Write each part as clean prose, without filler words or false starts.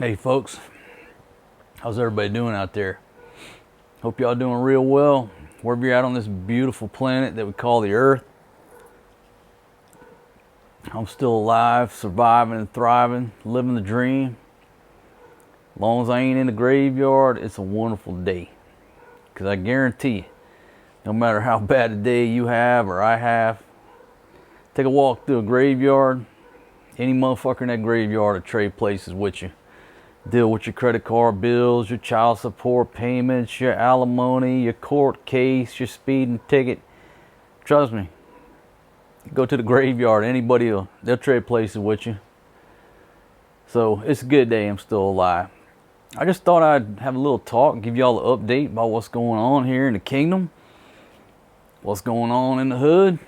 Hey folks, how's everybody doing out there? Hope y'all doing real well, wherever you're at on this beautiful planet that we call the Earth. I'm still alive, surviving and thriving, living the dream. As long as I ain't in the graveyard, it's a wonderful day. Because I guarantee you, no matter how bad a day you have or I have, take a walk through a graveyard, any motherfucker in that graveyard will trade places with you. Deal with your credit card bills, your child support payments, your alimony, your court case, your speeding ticket. Trust me, go to the graveyard, they'll trade places with you. So it's a good day I'm still alive. I just thought I'd have a little talk, give y'all an update about what's going on here in the kingdom, what's going on in the hood.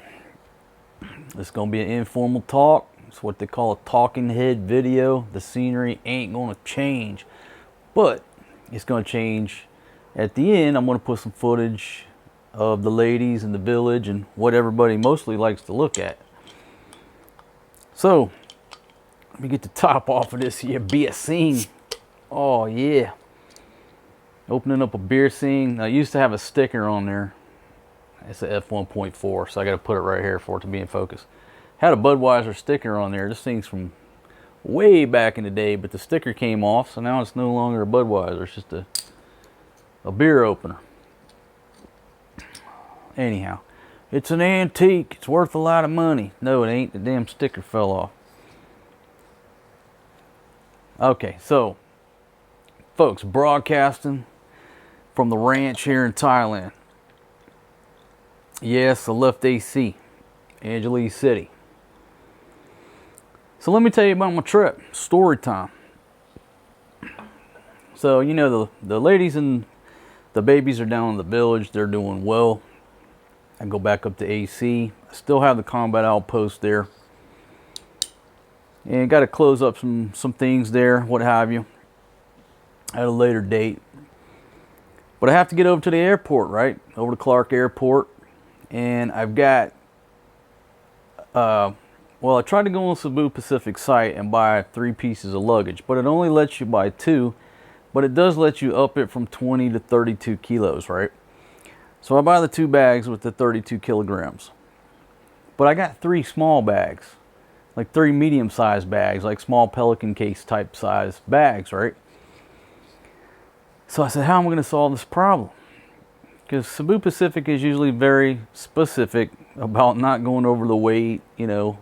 It's gonna be an informal talk. It's what they call a talking head video. The scenery ain't gonna change, but it's gonna change at the end. I'm gonna put some footage of the ladies in the village and what everybody mostly likes to look at. So let me get the top off of this here beer scene. Oh yeah, opening up a beer scene. I used to have a sticker on there. It's a F1.4, so I got to put it right here for it to be in focus. Had a Budweiser sticker on there. This thing's from way back in the day, but the sticker came off, so now it's no longer a Budweiser. It's just a beer opener. Anyhow, it's an antique. It's worth a lot of money. No, it ain't. The damn sticker fell off. Okay, so, folks, broadcasting from the ranch here in Thailand. Yes, I left AC, Angeles City. So let me tell you about my trip. Story time. So, you know, the ladies and the babies are down in the village. They're doing well. I go back up to AC. I still have the combat outpost there. And got to close up some things there, what have you, at a later date. But I have to get over to the airport, right? Over to Clark Airport. And I've got... well, I tried to go on Cebu Pacific site and buy 3 pieces of luggage, but it only lets you buy 2, but it does let you up it from 20 to 32 kilos, right? So I buy the 2 bags with the 32 kilograms. But I got 3 small bags, like 3 medium-sized bags, like small Pelican case type size bags, right? So I said, how am I going to solve this problem? Because Cebu Pacific is usually very specific about not going over the weight, you know.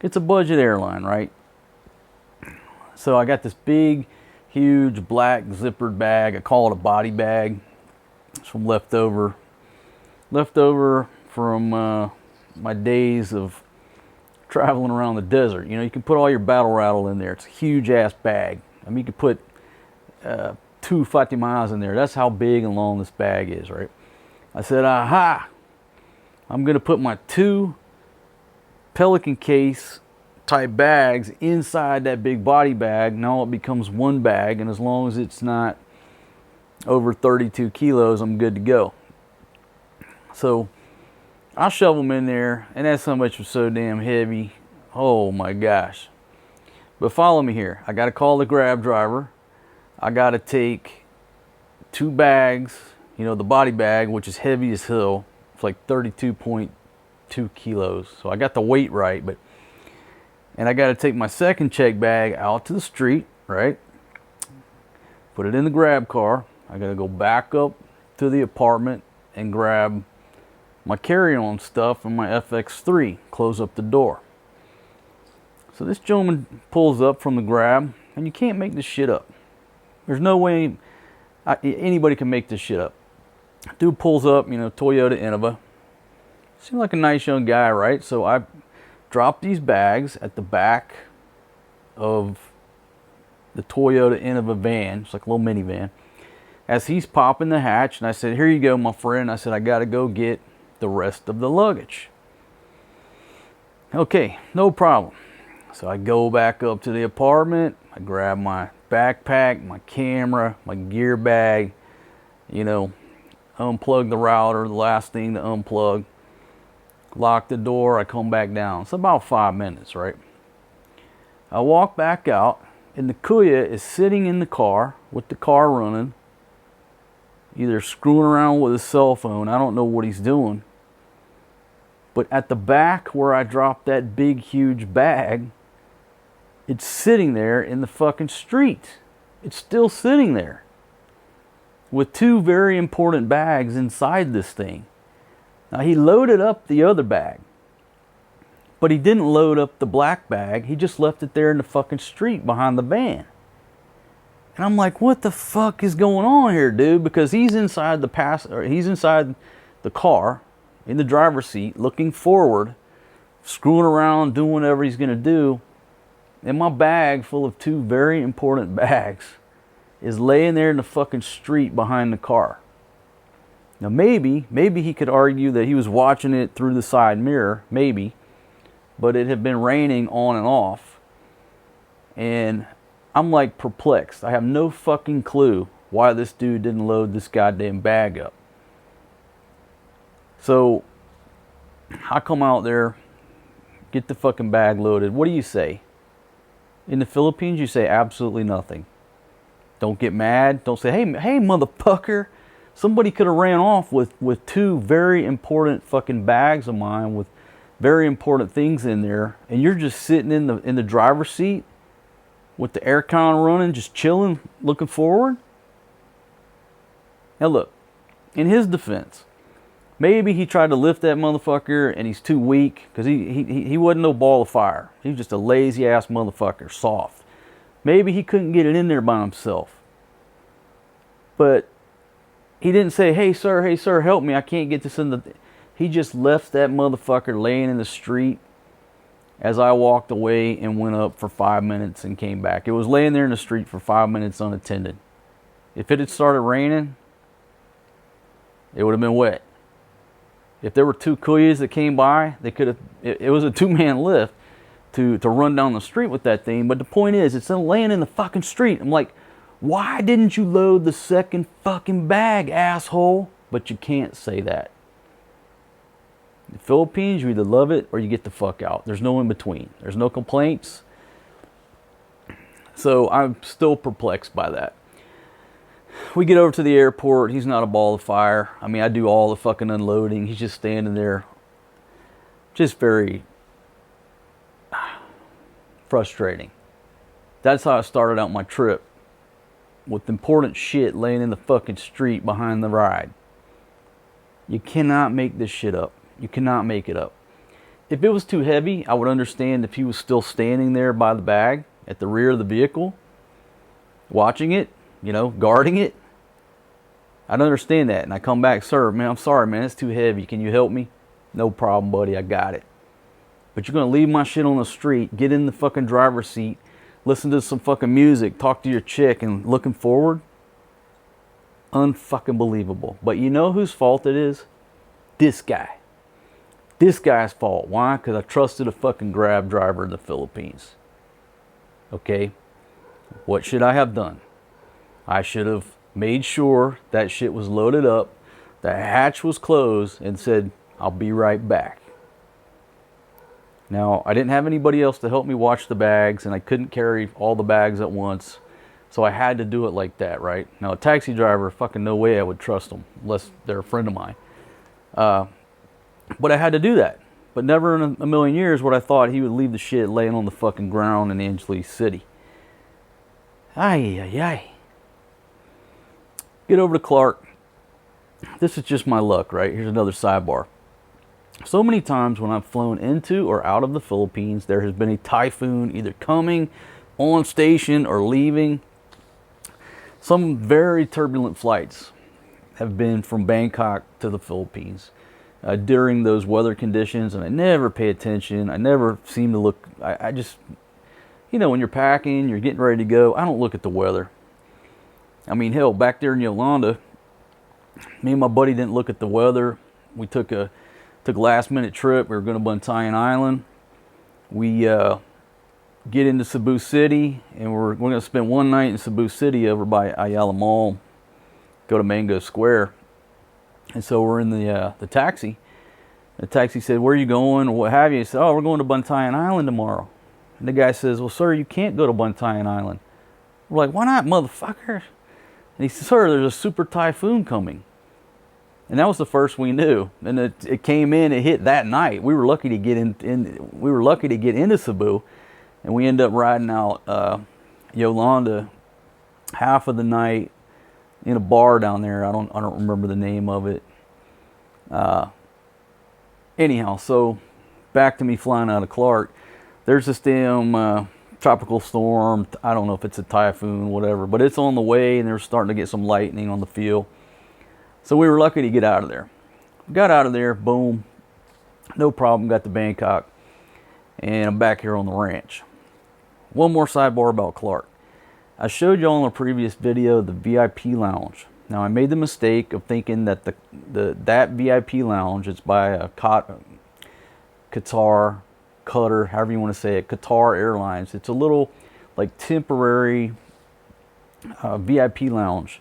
It's a budget airline, right? So I got this big, huge black zippered bag. I call it a body bag. It's from leftover from my days of traveling around the desert. You know, you can put all your battle rattle in there. It's a huge ass bag. I mean, you can put 2 Fatimas in there. That's how big and long this bag is, right? I said, aha! I'm gonna put my 2 Pelican case type bags inside that big body bag. Now it becomes 1 bag, and as long as it's not over 32 kilos, I'm good to go. So I'll shove them in there, and that son of a bitch was so damn heavy. Oh my gosh. But follow me here. I gotta call the Grab driver. I gotta take 2 bags, you know, the body bag, which is heavy as hell. It's like 32.2 kilos. So I got the weight right, and I got to take my second check bag out to the street, right? Put it in the Grab car. I got to go back up to the apartment and grab my carry-on stuff and my FX3. Close up the door. So this gentleman pulls up from the Grab, and you can't make this shit up. There's no way anybody can make this shit up. Dude pulls up, you know, Toyota Innova. Seemed like a nice young guy, right? So I dropped these bags at the back of the Toyota Innova van. It's like a little minivan. As he's popping the hatch, and I said, here you go, my friend. I said, I got to go get the rest of the luggage. Okay, no problem. So I go back up to the apartment. I grab my backpack, my camera, my gear bag, you know, unplug the router, the last thing to unplug. Lock the door, I come back down. It's about 5 minutes, right? I walk back out, And the kuya is sitting in the car with the car running, either screwing around with his cell phone. I don't know what he's doing. But at the back where I dropped that big, huge bag, it's sitting there in the fucking street. It's still sitting there with 2 very important bags inside this thing. Now, he loaded up the other bag, but he didn't load up the black bag. He just left it there in the fucking street behind the van. And I'm like, what the fuck is going on here, dude? Because he's inside he's inside the car, in the driver's seat, looking forward, screwing around, doing whatever he's gonna do. And my bag full of 2 very important bags is laying there in the fucking street behind the car. Now maybe he could argue that he was watching it through the side mirror, maybe, but it had been raining on and off. And I'm like perplexed. I have no fucking clue why this dude didn't load this goddamn bag up. So I come out there, get the fucking bag loaded. What do you say? In the Philippines, you say absolutely nothing. Don't get mad. Don't say, hey, motherfucker. Somebody could have ran off with 2 very important fucking bags of mine with very important things in there, and you're just sitting in the driver's seat with the aircon running, just chilling, looking forward. Now look, in his defense, maybe he tried to lift that motherfucker and he's too weak, because he wasn't no ball of fire. He was just a lazy ass motherfucker, soft. Maybe he couldn't get it in there by himself. But he didn't say, hey sir, help me, I can't get this in the... He just left that motherfucker laying in the street as I walked away and went up for 5 minutes and came back. It was laying there in the street for 5 minutes unattended. If it had started raining, it would have been wet. If there were 2 kuyas that came by, they could have... It was a 2-man lift to run down the street with that thing. But the point is, it's laying in the fucking street. I'm like, why didn't you load the second fucking bag, asshole? But you can't say that. In the Philippines, you either love it or you get the fuck out. There's no in between. There's no complaints. So I'm still perplexed by that. We get over to the airport. He's not a ball of fire. I mean, I do all the fucking unloading. He's just standing there. Just very frustrating. That's how I started out my trip. With important shit laying in the fucking street behind the ride. You cannot make this shit up. You cannot make it up. If it was too heavy, I would understand if he was still standing there by the bag at the rear of the vehicle, watching it, you know, guarding it. I'd understand that. And I come back, sir, man, I'm sorry, man, it's too heavy. Can you help me? No problem, buddy, I got it. But you're going to leave my shit on the street, get in the fucking driver's seat, listen to some fucking music, talk to your chick, and looking forward? Unfucking believable. But you know whose fault it is? This guy. This guy's fault. Why? Because I trusted a fucking Grab driver in the Philippines. Okay? What should I have done? I should have made sure that shit was loaded up, the hatch was closed, and said, I'll be right back. Now, I didn't have anybody else to help me watch the bags, and I couldn't carry all the bags at once, so I had to do it like that, right? Now, a taxi driver, fucking no way I would trust them, unless they're a friend of mine. But I had to do that. But never in a million years would I thought he would leave the shit laying on the fucking ground in Angeles City. Ay, ay, ay. Get over to Clark. This is just my luck, right? Here's another sidebar. So many times when I've flown into or out of the Philippines, there has been a typhoon either coming, on station, or leaving. Some very turbulent flights have been from Bangkok to the Philippines during those weather conditions, and I never pay attention. I never seem to look, I just, you know, when you're packing, you're getting ready to go, I don't look at the weather. I mean, hell, back there in Yolanda, me and my buddy didn't look at the weather. We took a last minute trip. We were going to Bantayan Island. We get into Cebu City, and we're going to spend one night in Cebu City over by Ayala Mall, go to Mango Square. And so we're in the taxi. The taxi said, where are you going, or what have you? He said, oh, we're going to Bantayan Island tomorrow. And the guy says, well, sir, you can't go to Bantayan Island. We're like, why not, motherfucker? And he said, sir, there's a super typhoon coming. And that was the first we knew. And it came in, it hit that night. We were lucky to get we were lucky to get into Cebu, and we ended up riding out Yolanda half of the night in a bar down there. I don't remember the name of it. Anyhow, so back to me flying out of Clark. There's this damn tropical storm. I don't know if it's a typhoon, whatever, but it's on the way, and they're starting to get some lightning on the field. So we were lucky to get out of there. Got out of there, boom, no problem, got to Bangkok, and I'm back here on the ranch. One more sidebar about Clark. I showed y'all in a previous video the VIP lounge. Now I made the mistake of thinking that that VIP lounge is by a Qatar, however you want to say it, Qatar Airlines. It's a little like temporary VIP lounge.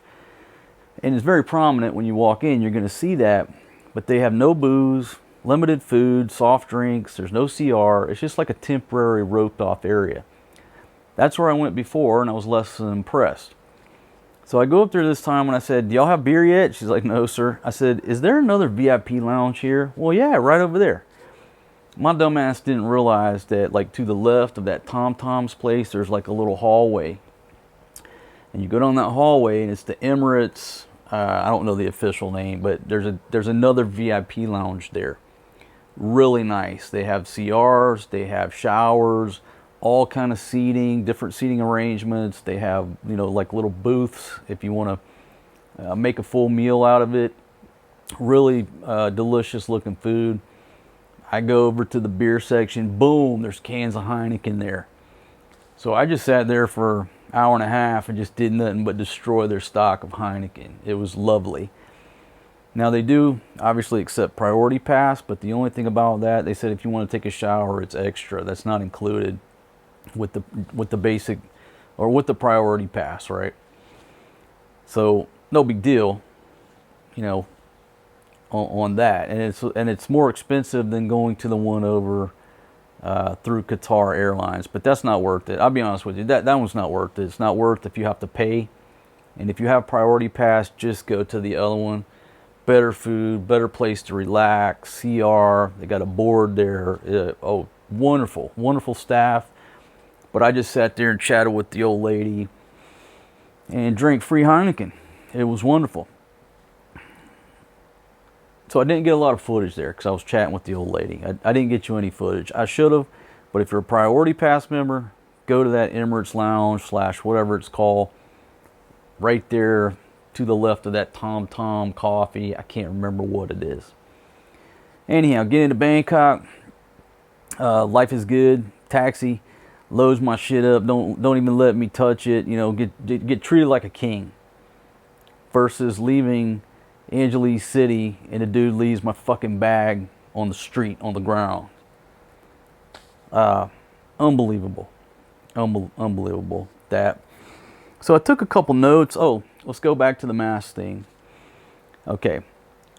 And it's very prominent when you walk in. You're going to see that, but they have no booze, limited food, soft drinks. There's no CR. It's just like a temporary roped off area. That's where I went before, and I was less than impressed. So I go up there this time and I said, do y'all have beer yet? She's like, no, sir. I said, is there another VIP lounge here? Well, yeah, right over there. My dumbass didn't realize that, like, to the left of that Tom Tom's place, there's like a little hallway. And you go down that hallway, and it's the Emirates. I don't know the official name, but there's another VIP lounge there. Really nice. They have CRs, they have showers, all kind of seating, different seating arrangements. They have, you know, like little booths if you want to make a full meal out of it. Really delicious looking food. I go over to the beer section. Boom, there's cans of Heineken there. So I just sat there for hour and a half and just did nothing but destroy their stock of Heineken. It was lovely. Now they do obviously accept priority pass, but the only thing about that, they said if you want to take a shower, it's extra. That's not included with the basic or with the priority pass, right? So no big deal, you know, on that. And it's more expensive than going to the one over through Qatar Airlines, but that's not worth it. I'll be honest with you, that one's not worth it. It's not worth if you have to pay. And if you have priority pass, just go to the other one. Better food, better place to relax, CR, they got a board there. Oh, wonderful, wonderful staff. But I just sat there and chatted with the old lady and drank free Heineken. It was wonderful. So I didn't get a lot of footage there because I was chatting with the old lady. I didn't get you any footage. I should have, but if you're a priority pass member, go to that Emirates Lounge / whatever it's called, right there to the left of that Tom Tom Coffee. I can't remember what it is. Anyhow, get into Bangkok. Life is good. Taxi loads my shit up. Don't even let me touch it. You know, get treated like a king. Versus leaving Angeles City and the dude leaves my fucking bag on the street, on the ground. Unbelievable. Unbelievable. That. So I took a couple notes. Oh, let's go back to the mask thing. Okay.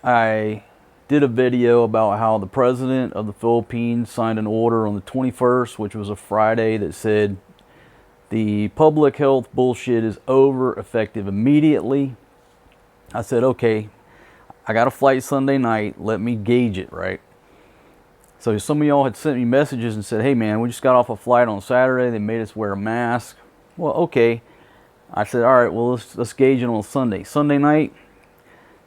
I did a video about how the president of the Philippines signed an order on the 21st, which was a Friday, that said the public health bullshit is over, effective immediately. I said, okay, I got a flight Sunday night. Let me gauge it, right? So some of y'all had sent me messages and said, hey man, we just got off a flight on Saturday. They made us wear a mask. Well, okay. I said, all right, well, let's gauge it on Sunday. Sunday night,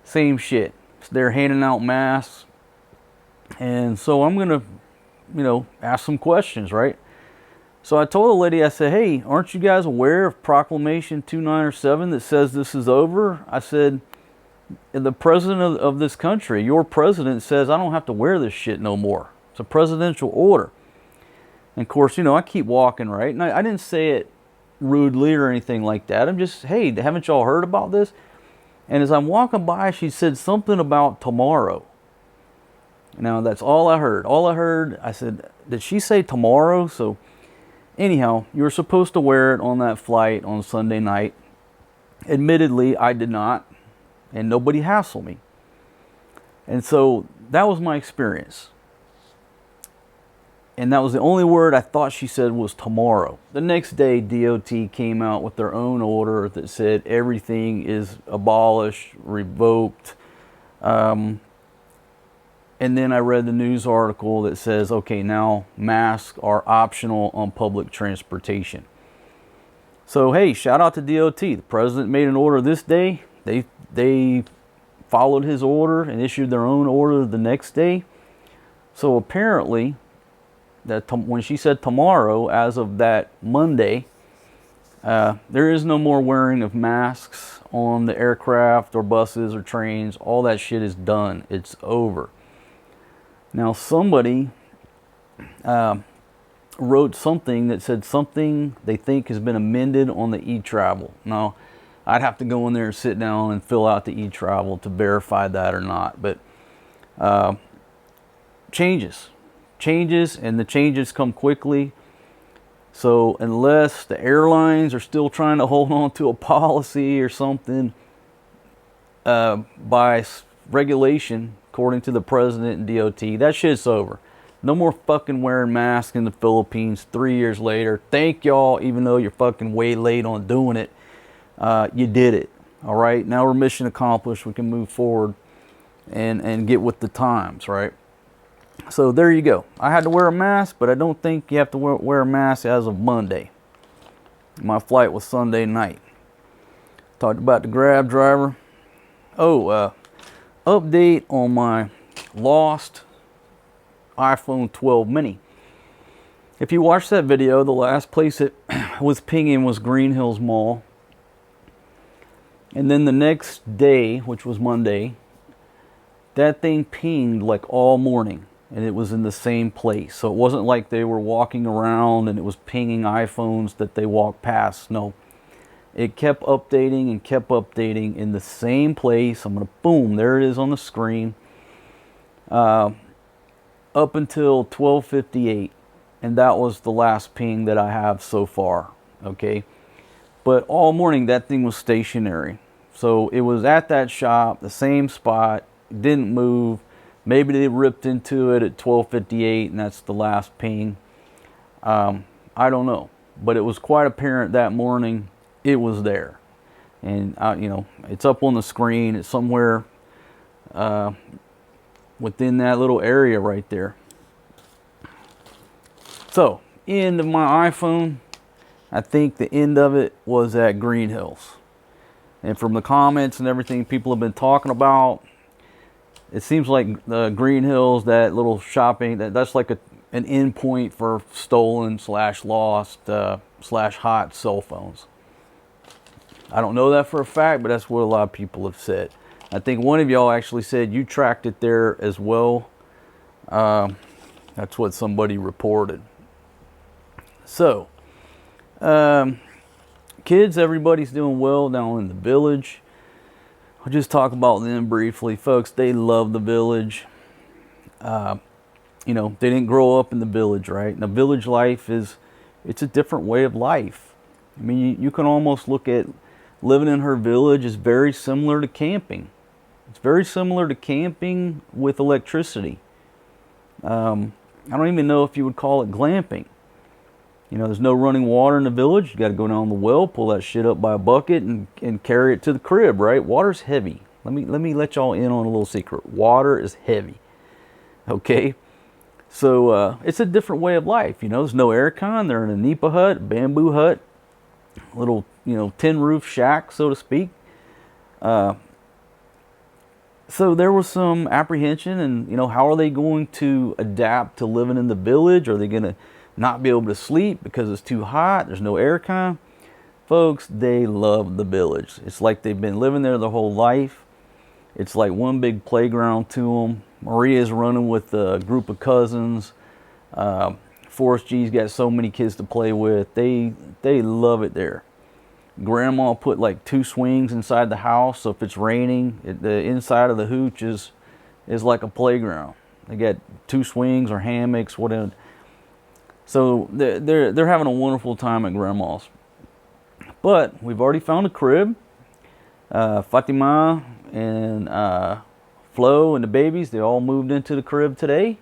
same shit. So they're handing out masks. And so I'm going to, you know, ask some questions, right? So I told the lady, I said, hey, aren't you guys aware of Proclamation 297 that says this is over? I said, the president of this country, your president, says I don't have to wear this shit no more. It's a presidential order. And of course, you know, I keep walking, right? And I didn't say it rudely or anything like that. I'm just, hey, haven't y'all heard about this? And as I'm walking by, she said something about tomorrow. Now, that's all I heard. All I heard, I said, did she say tomorrow? So anyhow, you were supposed to wear it on that flight on Sunday night. Admittedly, I did not. And nobody hassled me. And so that was my experience. And that was the only word I thought she said was tomorrow. The next day, DOT came out with their own order that said everything is abolished, revoked. And then I read the news article that says, okay, now masks are optional on public transportation. So, hey, shout out to DOT. The president made an order this day. They followed his order and issued their own order the next day. So apparently, that when she said tomorrow, as of that Monday, there is no more wearing of masks on the aircraft or buses or trains. All that shit is done. It's over. Now somebody wrote something that said something they think has been amended on the e-travel. Now, I'd have to go in there and sit down and fill out the e-travel to verify that or not. But changes, and the changes come quickly. So unless the airlines are still trying to hold on to a policy or something, by regulation, according to the president and DOT, that shit's over. No more fucking wearing masks in the Philippines 3 years later. Thank y'all, even though you're fucking way late on doing it. You did it. All right, now we're mission accomplished. We can move forward and get with the times, right? So there you go. I had to wear a mask, but I don't think you have to wear a mask as of Monday. My flight was Sunday night. Talked about the Grab driver. Oh, update on my lost iPhone 12 mini. If you watched that video, the last place it was pinging was Green Hills Mall. And then the next day, which was Monday, that thing pinged like all morning. And it was in the same place. So it wasn't like they were walking around and it was pinging iPhones that they walked past. No. It kept updating and kept updating in the same place. I'm going to, boom, there it is on the screen. Up until 12:58, and that was the last ping that I have so far. Okay, but all morning that thing was stationary, so it was at that shop, the same spot, didn't move. Maybe they ripped into it at 12:58, and that's the last ping. I don't know, but it was quite apparent that morning it was there, and you know, it's up on the screen. It's somewhere within that little area right there. So, end of my iPhone, I think the end of it was at Green Hills. And from the comments and everything people have been talking about, it seems like the Green Hills, that little shopping, that's like an endpoint for stolen / lost / hot cell phones. I don't know that for a fact, but that's what a lot of people have said. I think one of y'all actually said you tracked it there as well. That's what somebody reported. So, kids, everybody's doing well down in the village. I'll just talk about them briefly. Folks, they love the village. You know, they didn't grow up in the village, right? And the village life it's a different way of life. I mean, you can almost look at living in her village is very similar to camping. It's very similar to camping with electricity. I don't even know if you would call it glamping. You know, there's no running water in the village. You got to go down the well, pull that shit up by a bucket, and carry it to the crib, right? Water's heavy. Let me let y'all in on a little secret. Water is heavy. Okay? So, it's a different way of life. You know, there's no aircon. They're in a nipa hut, a bamboo hut, little, you know, tin roof shack, so to speak. So there was some apprehension, and, you know, how are they going to adapt to living in the village? Are they going to not be able to sleep because it's too hot? There's no aircon. Folks, they love the village. It's like they've been living there their whole life. It's like one big playground to them. Maria's running with a group of cousins. Forrest G's got so many kids to play with. They love it there. Grandma put like 2 swings inside the house, so if it's raining, the inside of the hooch is like a playground. They got 2 swings or hammocks, whatever. So they're having a wonderful time at Grandma's. But we've already found a crib. Fatima and Flo and the babies, they all moved into the crib today.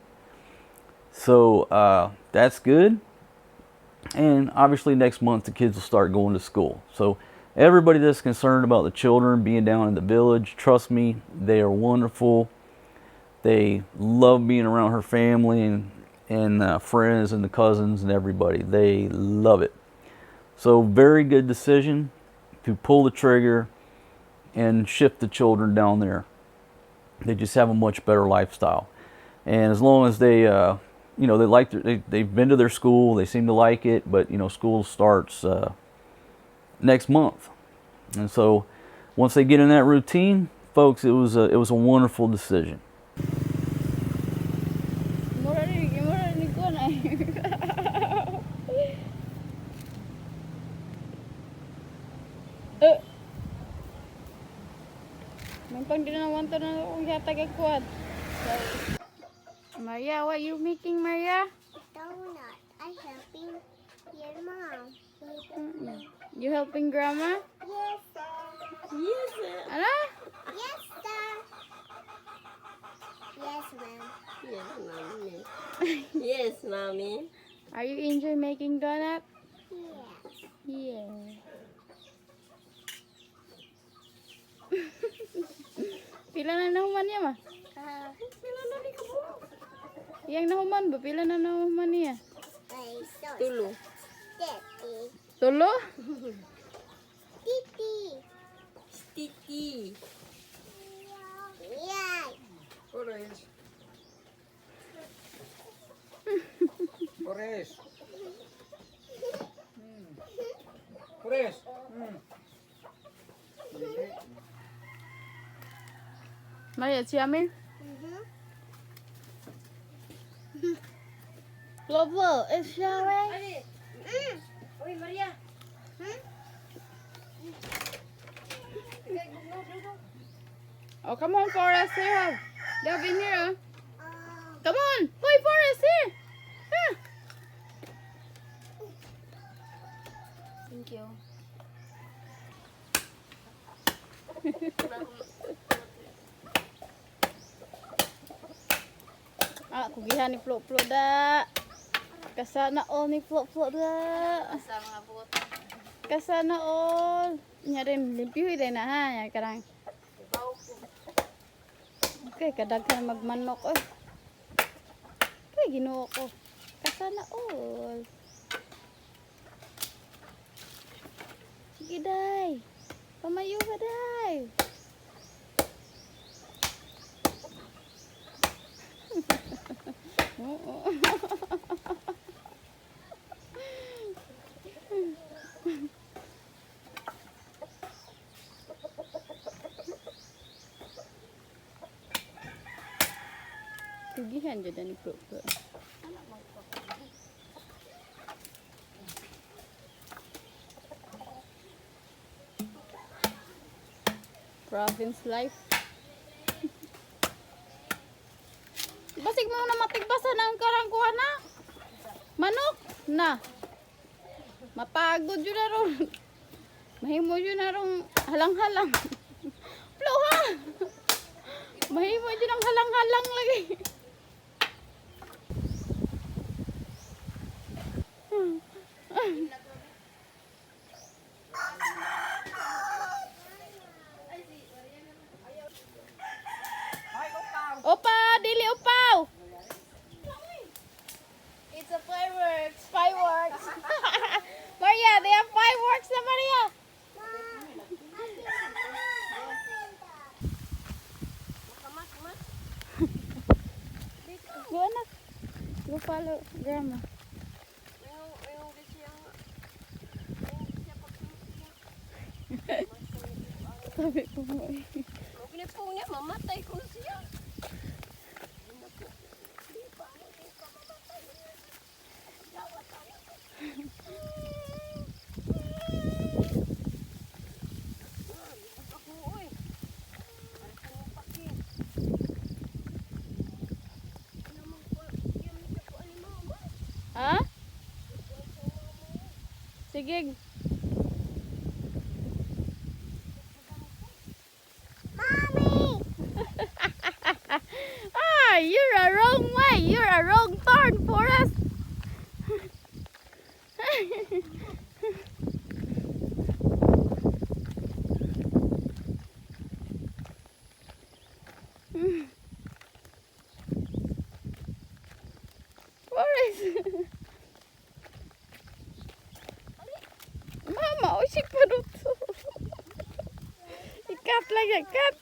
So that's good. And obviously next month the kids will start going to school. So everybody that's concerned about the children being down in the village, trust me, they are wonderful. They love being around her family and friends and the cousins and everybody. They love it. So very good decision to pull the trigger and shift the children down there. They just have a much better lifestyle. And as long as they, you know, they've been to their school, they seem to like it, but you know, school starts next month. And so once they get in that routine, folks, it was a wonderful decision. Maria, what you making, Maria? Donut. I'm helping your mom. You helping grandma? Yes, sir. Yes, sir. Ano? Yes, sir. Yes, ma'am. Yes, mommy. Yes, mommy. Are you enjoy making donut? Yes. Yeah. Pila na nahuman niya, ma? Pila na di ka po? Yang nahuman ba? Pila na nahuman niya? Tulo. Titi. Tulo? Titi. Titi. Yeah. Orange. Orange. Orange. Maria, it's yummy? Mm-hmm. Flo, it's yummy. Uy, Maria. Oh, come on, Forrest, here. They'll be here. Come on. Boy, Forrest, here. Here. Thank you. Ah, kugihan ni Flo da. Kasana all ni Flo da. Sa mga buot. Kasana all. Nya rin limpyo rin na ha, nya karang. Okay, kadaghan magmanok eh. Okay, Ginoo ko. Kasana all. Sige day. Pamayo ka day. Kugihan jud ni Flo. Province life. Basig mo na matigbasan ang karangkuhan na. Manok na. Mapagod yun na ron. Mahimo yun na ron halang-halang. Flo ha! Mahimo yun ang halang-halang lagi. Opa, dili upaw. It's a fireworks. Fireworks. Maria, they have fireworks na Maria. Go anak. Go follow grandma. Sabi ko mo eh. Kung pinagpong niya, mamatay ko na siya. Ha? Sige. Mommy. Ah, you're a wrong way. You're a wrong turn for Forrest. Mama, oh, si paruto. Ikat lagi, kat.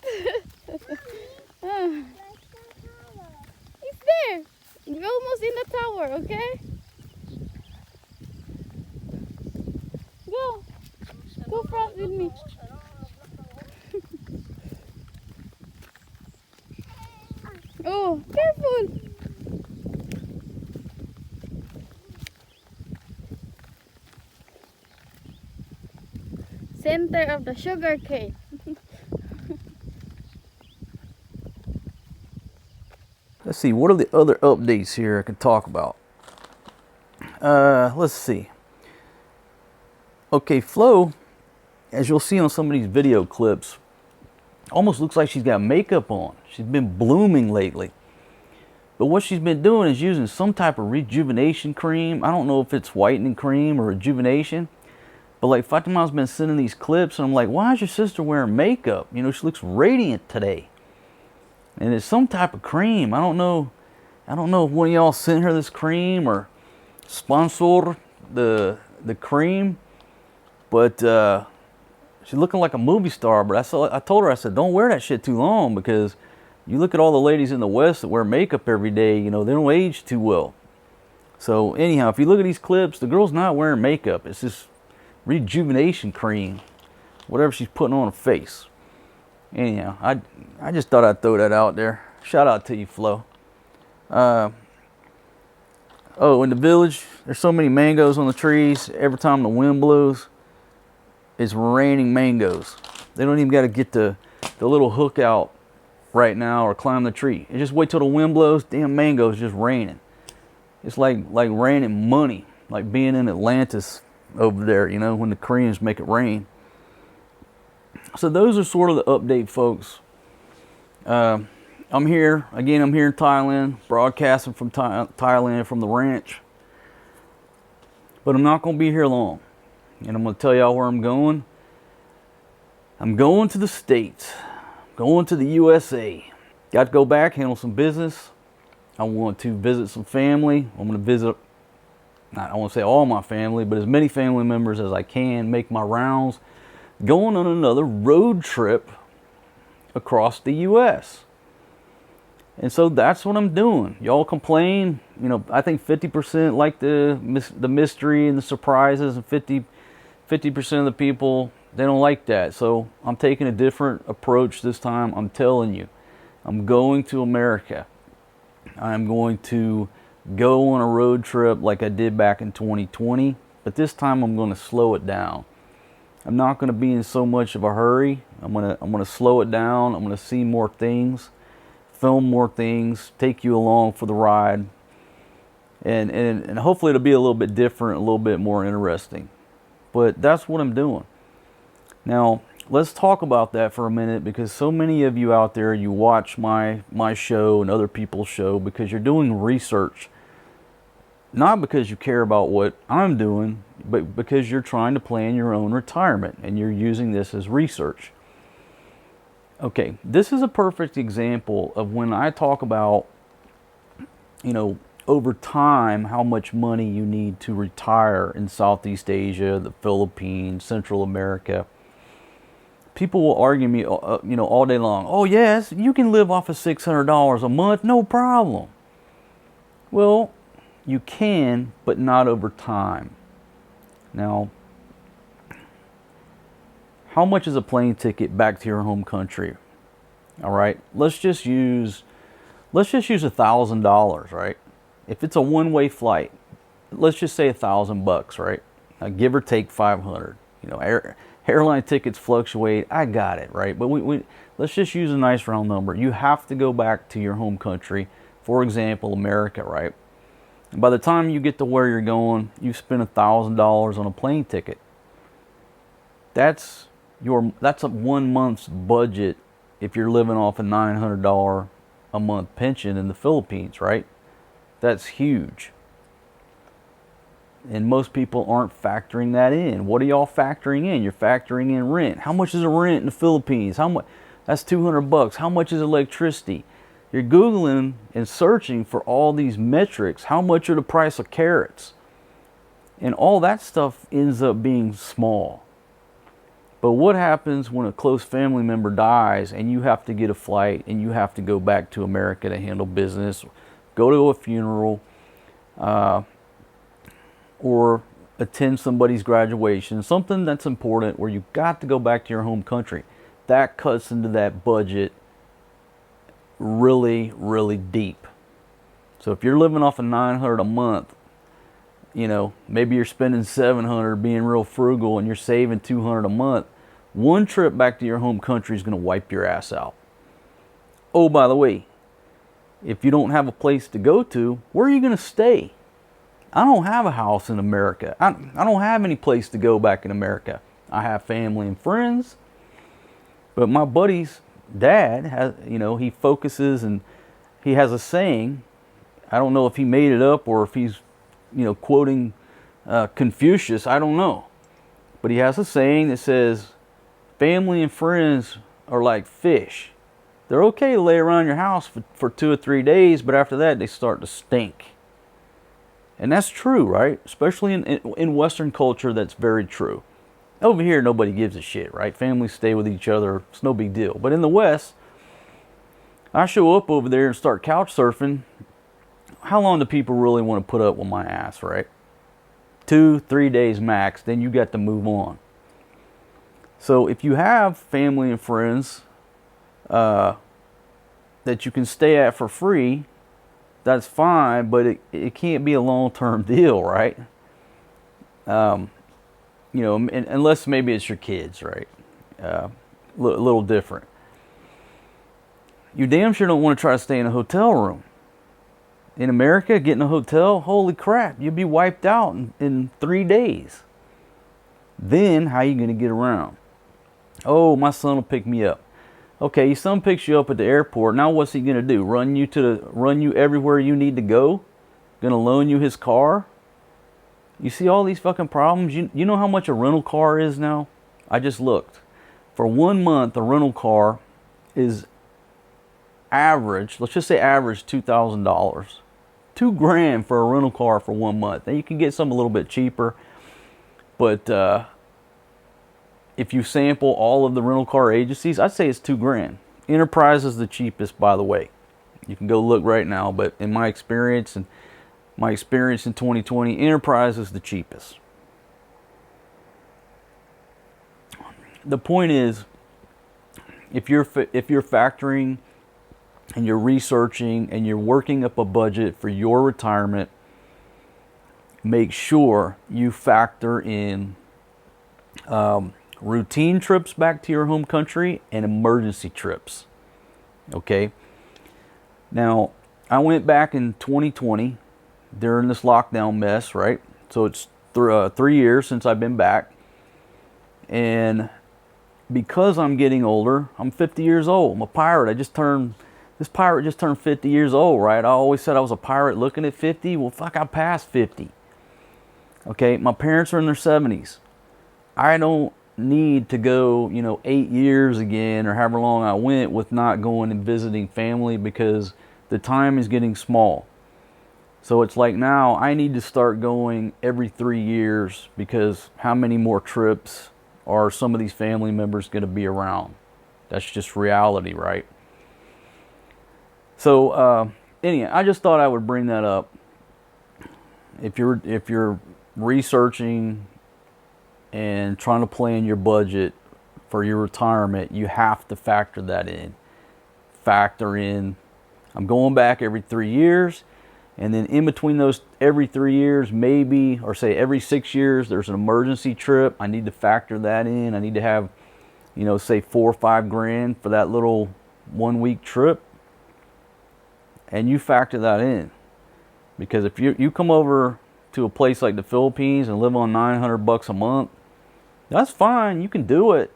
He's there. We're almost in the tower, okay? Go. Go front with me. Oh, careful. Center of the sugar cane. Let's see, what are the other updates here I can talk about? Let's see. Okay, Flo, as you'll see on some of these video clips, almost looks like she's got makeup on. She's been blooming lately. But what she's been doing is using some type of rejuvenation cream. I don't know if it's whitening cream or rejuvenation. But like Fatima's been sending these clips, and I'm like, why is your sister wearing makeup? You know, she looks radiant today. And it's some type of cream. I don't know if one of y'all sent her this cream or sponsor the cream. But she's looking like a movie star. But I told her, I said, don't wear that shit too long, because you look at all the ladies in the West that wear makeup every day, you know, they don't age too well. So anyhow, if you look at these clips, the girl's not wearing makeup. It's just rejuvenation cream, whatever she's putting on her face. Anyhow, I just thought I'd throw that out there. Shout out to you, Flo. Oh, in the village, there's so many mangoes on the trees. Every time the wind blows, it's raining mangoes. They don't even got to get the little hook out right now or climb the tree. You just wait till the wind blows, damn mangoes just raining. It's like raining money, like being in Atlantis over there, you know, when the Koreans make it rain. So those are sort of the update, folks. I'm here in Thailand, broadcasting from Thailand from the ranch. But I'm not going to be here long. And I'm going to tell y'all where I'm going. I'm going to the States. Going to the USA. Got to go back, handle some business. I want to visit some family. I'm going to visit, I want to say all my family, but as many family members as I can, make my rounds. Going on another road trip across the U.S. And so that's what I'm doing. Y'all complain, you know, I think 50% like the mystery and the surprises, and 50% of the people, they don't like that. So I'm taking a different approach this time. I'm telling you, I'm going to America. I'm going to go on a road trip like I did back in 2020, but this time I'm going to slow it down. I'm not going to be in so much of a hurry. I'm going to slow it down. I'm going to see more things, film more things, take you along for the ride, and hopefully it'll be a little bit different, a little bit more interesting. But that's what I'm doing. Now, let's talk about that for a minute, because so many of you out there, you watch my show and other people's show because you're doing research. Not because you care about what I'm doing, but because you're trying to plan your own retirement and you're using this as research. Okay, this is a perfect example of when I talk about, you know, over time, how much money you need to retire in Southeast Asia, the Philippines, Central America. People will argue me, you know, all day long. Oh yes, you can live off of $600 a month, no problem. Well, you can, but not over time. Now, how much is a plane ticket back to your home country? All right, let's just use $1,000, right? If it's a one-way flight, let's just say $1,000, right? Now, give or take 500. You know, airline tickets fluctuate. I got it, right? But let's just use a nice round number. You have to go back to your home country, for example, America, right? And by the time you get to where you're going, you've spent $1,000 on a plane ticket. That's a 1 month's budget if you're living off a $900 a month pension in the Philippines, right? That's huge. And most people aren't factoring that in. What are y'all factoring in? You're factoring in rent. How much is a rent in the Philippines? How much? That's $200. How much is electricity? You're Googling and searching for all these metrics. How much are the price of carrots? And all that stuff ends up being small. But what happens when a close family member dies and you have to get a flight and you have to go back to America to handle business, go to a funeral, or attend somebody's graduation, something that's important where you got to go back to your home country? That cuts into that budget really, really deep. So if you're living off of $900 a month, you know, maybe you're spending $700 being real frugal and you're saving $200 a month, one trip back to your home country is going to wipe your ass out. Oh, by the way, if you don't have a place to go to, where are you going to stay? I don't have a house in America. I don't have any place to go back in America. I have family and friends, but my buddy's dad has, you know, he focuses and he has a saying. I don't know if he made it up or if he's, you know, quoting Confucius. I don't know. But he has a saying that says, family and friends are like fish. They're okay to lay around your house for 2 or 3 days, but after that they start to stink. And that's true, right? Especially in Western culture, that's very true. Over here, nobody gives a shit, right? Families stay with each other. It's no big deal. But in the West, I show up over there and start couch surfing. How long do people really want to put up with my ass, right? 2, 3 days max, then you got to move on. So if you have family and friends that you can stay at for free, that's fine, but it can't be a long-term deal, right? You know, unless maybe it's your kids, right? A little different. You damn sure don't want to try to stay in a hotel room. In America, getting a hotel, holy crap, you'll be wiped out in 3 days. Then, how are you going to get around? Oh, my son will pick me up. Okay, your son picks you up at the airport. Now what's he going to do? Run you everywhere you need to go? Going to loan you his car? You see all these fucking problems? You know how much a rental car is now? I just looked. For 1 month, a rental car is average, let's just say average $2,000. $2,000 for a rental car for 1 month. Now you can get some a little bit cheaper, but if you sample all of the rental car agencies, I'd say it's $2,000. Enterprise is the cheapest, by the way. You can go look right now, but in my experience in 2020, Enterprise is the cheapest. The point is, if you're factoring and you're researching and you're working up a budget for your retirement, make sure you factor in routine trips back to your home country and emergency trips. Okay? Now, I went back in 2020 during this lockdown mess, right? So it's 3 years since I've been back. And because I'm getting older, I'm 50 years old. I'm a pirate. This pirate just turned 50 years old, right? I always said I was a pirate looking at 50. Well, fuck, I passed 50. Okay, my parents are in their 70s. I don't need to go, 8 years again or however long I went with not going and visiting family because the time is getting small. So it's like now I need to start going every 3 years because how many more trips are some of these family members going to be around? That's just reality, right? So anyway, I just thought I would bring that up. If you're researching and trying to plan your budget for your retirement, you have to factor that in. Factor in, I'm going back every 3 years, and then in between those every 3 years, maybe, or say every 6 years, there's an emergency trip. I need to factor that in. I need to have, say $4 or $5 grand for that little 1 week trip. And you factor that in. Because if you come over to a place like the Philippines and live on $900 a month, that's fine, you can do it.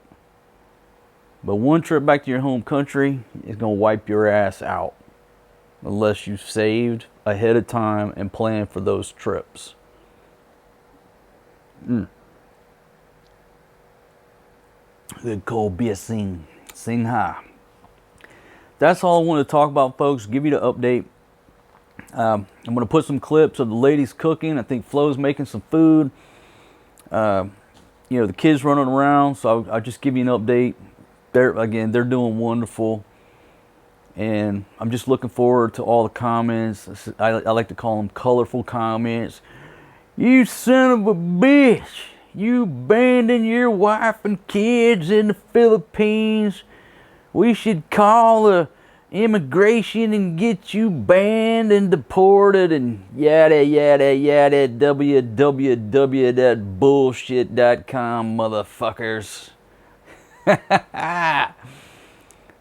But one trip back to your home country is going to wipe your ass out. Unless you've saved ahead of time and planned for those trips. Good cold beer sing ha. that's all I wanted to talk about, folks. Give you the update. I'm going to put some clips of the ladies cooking. I think Flo's making some food. You know, the kids running around. So I'll just give you an update. They're doing wonderful. And I'm just looking forward to all the comments. I like to call them colorful comments. You son of a bitch. You abandoned your wife and kids in the Philippines. We should call the immigration and get you banned and deported and yada yada yada www.bullshit.com, motherfuckers.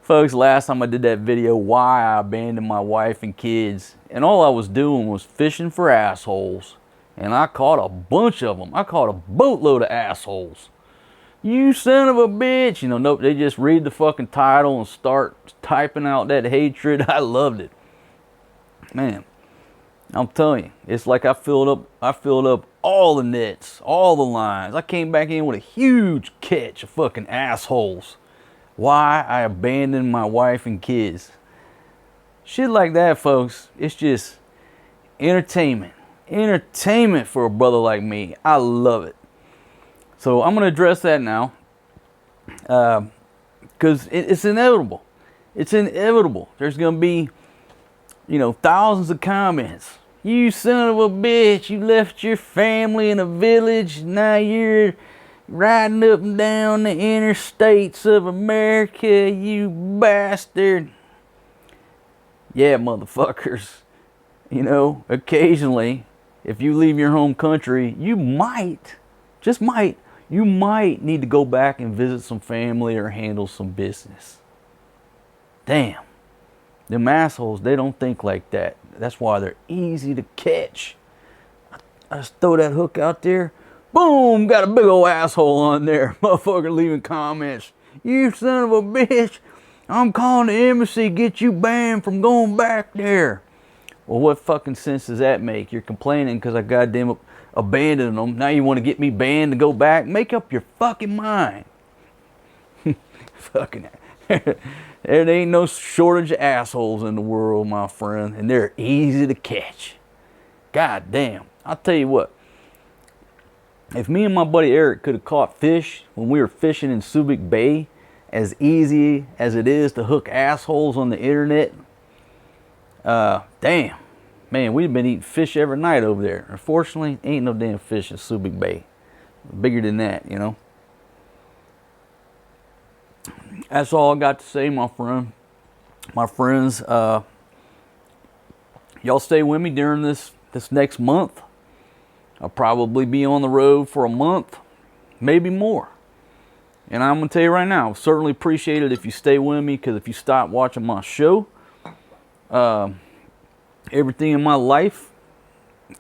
Folks, last time I did that video, why I abandoned my wife and kids, and all I was doing was fishing for assholes, and I caught a bunch of them. I caught a boatload of assholes. You son of a bitch. You know, nope, they just read the fucking title and start typing out that hatred. I loved it. Man, I'm telling you, it's like I filled up all the nets, all the lines. I came back in with a huge catch of fucking assholes. Why I abandoned my wife and kids. Shit like that, folks. It's just entertainment. Entertainment for a brother like me. I love it. So I'm going to address that now. Because it's inevitable. It's inevitable. There's going to be, you know, thousands of comments. You son of a bitch. You left your family in a village. Now you're riding up and down the interstates of America, you bastard. Yeah, motherfuckers. You know, occasionally, if you leave your home country, you might, just might, you might need to go back and visit some family or handle some business. Damn. Them assholes, they don't think like that. That's why they're easy to catch. I just throw that hook out there. Boom, got a big old asshole on there. Motherfucker leaving comments. You son of a bitch. I'm calling the embassy, get you banned from going back there. Well, what fucking sense does that make? You're complaining because I goddamn abandoned them. Now you want to get me banned to go back? Make up your fucking mind. Fucking. There ain't no shortage of assholes in the world, my friend. And they're easy to catch. God damn. I'll tell you what. If me and my buddy Eric could have caught fish when we were fishing in Subic Bay as easy as it is to hook assholes on the internet, damn, man, we've been eating fish every night over there. Unfortunately, ain't no damn fish in Subic Bay. Bigger than that, you know. That's all I got to say, my friend. My friends, y'all stay with me during this next month. I'll probably be on the road for a month, maybe more. And I'm going to tell you right now, certainly appreciate it if you stay with me, because if you stop watching my show, everything in my life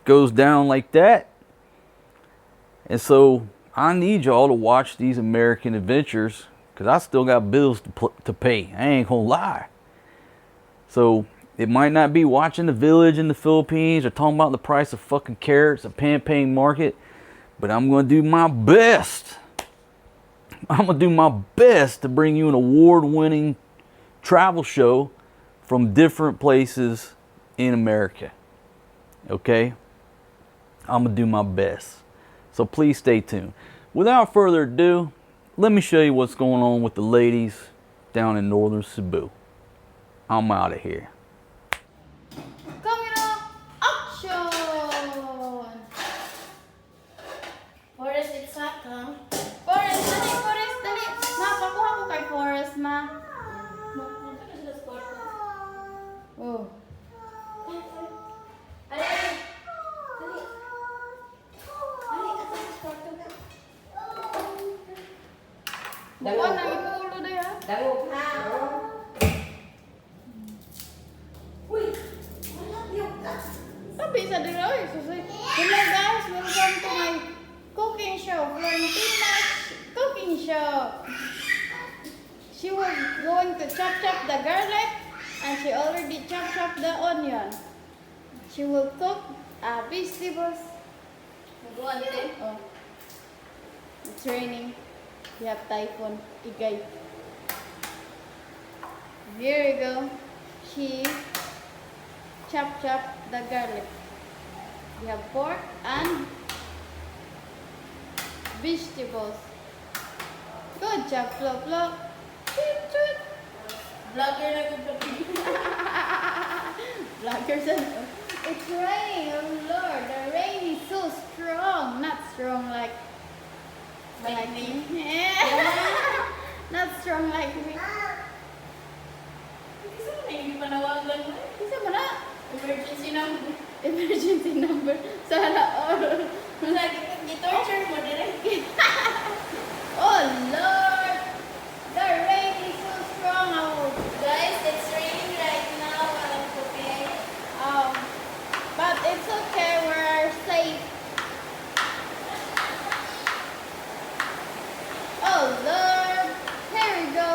goes down like that. And so I need y'all to watch these American adventures, because I still got bills to pay. I ain't going to lie. So it might not be watching The Village in the Philippines or talking about the price of fucking carrots at Pampang Market, but I'm going to do my best. I'm going to do my best to bring you an award-winning travel show from different places in America. Okay? I'm going to do my best. So please stay tuned. Without further ado, let me show you what's going on with the ladies down in northern Cebu. I'm out of here. Camera action! Forest, it's hot, huh? Forest, dali! Napakuha ko kay Forest, ma. Oh. Buwan na ipulo na yan. Dagog na. Sabi sa dira, susi. Hello guys, welcome to my cooking show. Florentina's cooking show. She was going to chop the garlic, and she already chopped the onion. She will cook vegetables. Oh, it's raining. We have typhoon. Igay. Here we go. She chop the garlic. We have pork and vegetables. Good job, Flo Flo. Toot toot. Vlogger na ko pa. Vloggers and it's raining. Oh Lord, the rain is so strong. Not strong like Lightning. Not strong like me. Kasi mo na hindi panawagan mo. Isa mo na. Emergency number. Emergency number. Sana all. Lagi kang gi-torture mo direct. Oh Lord, the rain is so strong. Oh, Guys, it's raining right now. Walang cooking. but it's okay. We're safe. Oh Lord, here we go.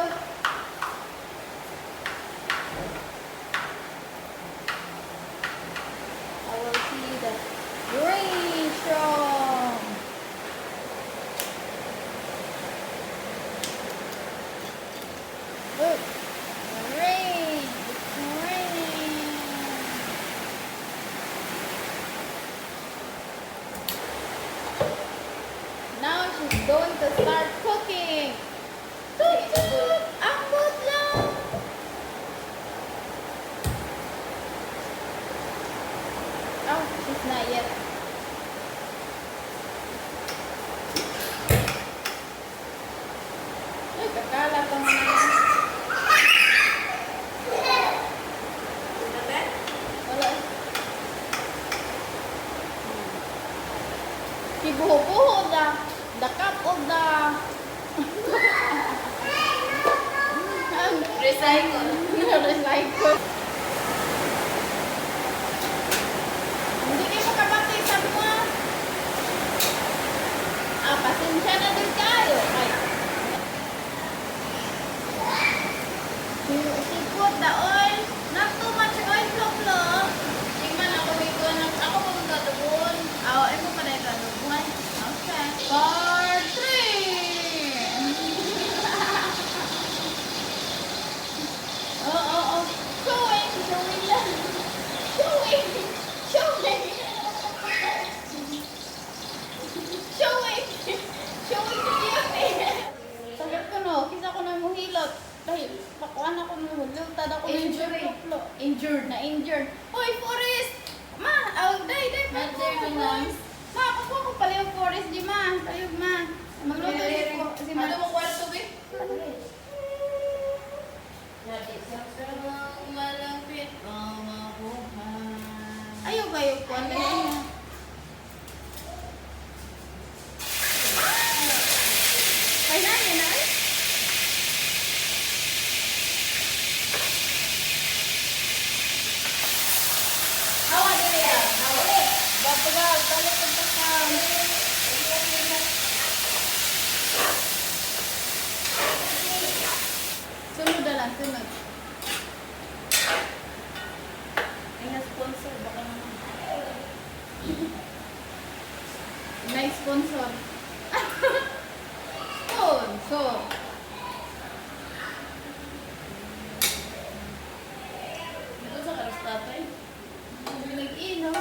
I will see the rain strong. Look, rain. It's raining. Now she's going to start cooking. Toot toot! Ambot lang! Oh, she's not yet. Ay, kakala pa naman. Wala. Kibuho-buho da. Dakap o da. Recycle. Recycle. Hindi kayo makabati, sabi mo. Pasensya na din kayo. Ay. She put the oil, not too much oil, Flo. Tingnan ako dito. Ako pa magkatubon. Ay mo pa na ito. Okay. Part 3. Oh. Showing lang. Showing. Showing to beauty. Sagot ko no, kisa ko na muhilot. Dahil pakuan ako ng hulutad ako ng Injury. Flo. Injured. Hoy, Forrest! Ma, day, Nandiyan pakuha ko, na. Forrest. Ma, pakuha ko palihog, Forrest, di ma. Palihog, ma. Magluto si ma. Ano mo kwarto, be? Malapit ang mabuhay. Ayaw kayo po. Ano yun? Kaya na, yun na eh. Awa dili ah. Awa. Bapagag, balik ang pasang. Sunod na lang, sunod. Ay na-sponsor baka naman. May sponsor. Sponsor. Dito sa karastatay. Hindi nag-inom.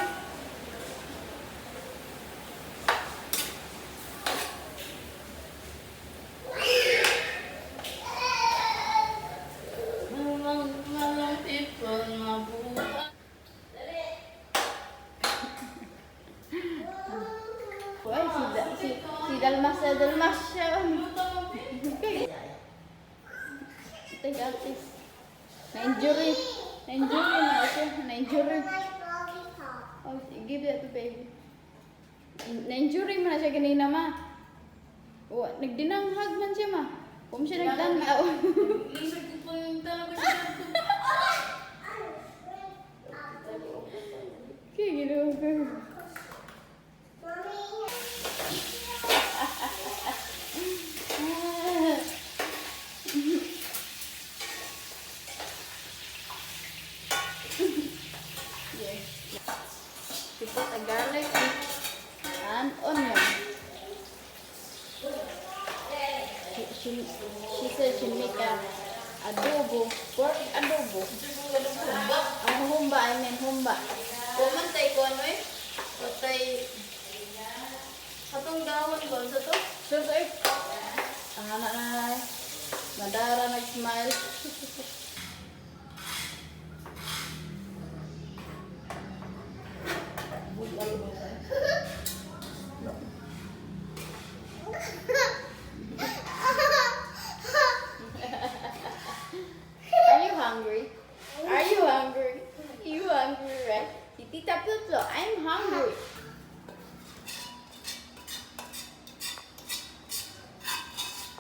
Malapit ang mabuhay. Uy, si Dalmas siya. Okay. Take artist. Na-injury na siya. Na-injury. Oh, give that to baby. Na-injury mo na siya kanina, ma. Nagdinanghag man siya, ma. Kung siya nagdanaw. Lisod ko po yung talaga siya. Kaya ginawa ko. Yes. We put a garlic and onion. She said she make a Adobo. Pork adobo. Humba. Ang humba, I mean humba. Pumantay ko ano eh. Patay. Atong dahon ko. Sa to? Sure to eh. Anak na. Madara nag-smile. Are you hungry? Are you hungry? You hungry, right? Si Tita Putlo, I'm hungry.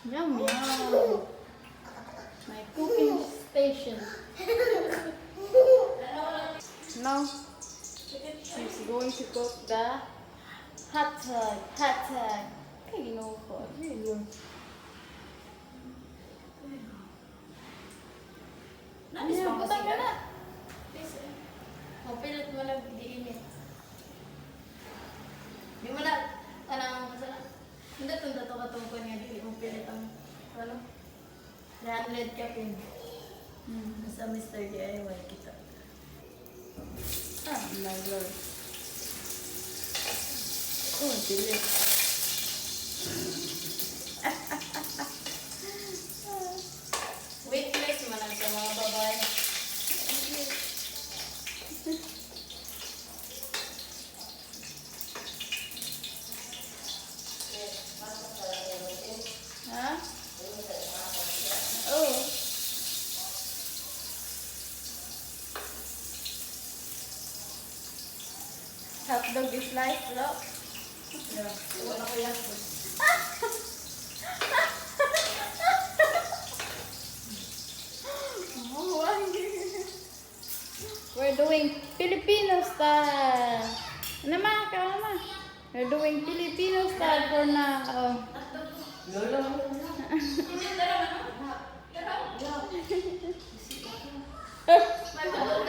Yum yum. My cooking station. Now she's going to cook the hot dog. Hot dog. Okay, you know what? Nandis Yeah, pa butang ka kasi na. Mapilit mo na diinit. Di mo na, tanang masarap. Hindi itong dato-katungkon nga, di mo pilit ang, ano, 300 ka pin. Sa Mr. DIY kita. Ah, my lord. Oh, bilis. Weakness man ang sa mga babae. Ha? Oh. Hot dog is life, bro. Wala ko yan. We're doing Filipino style. Ano ma? Ikaw naman. We're doing Filipino style for now. Oh. May pagod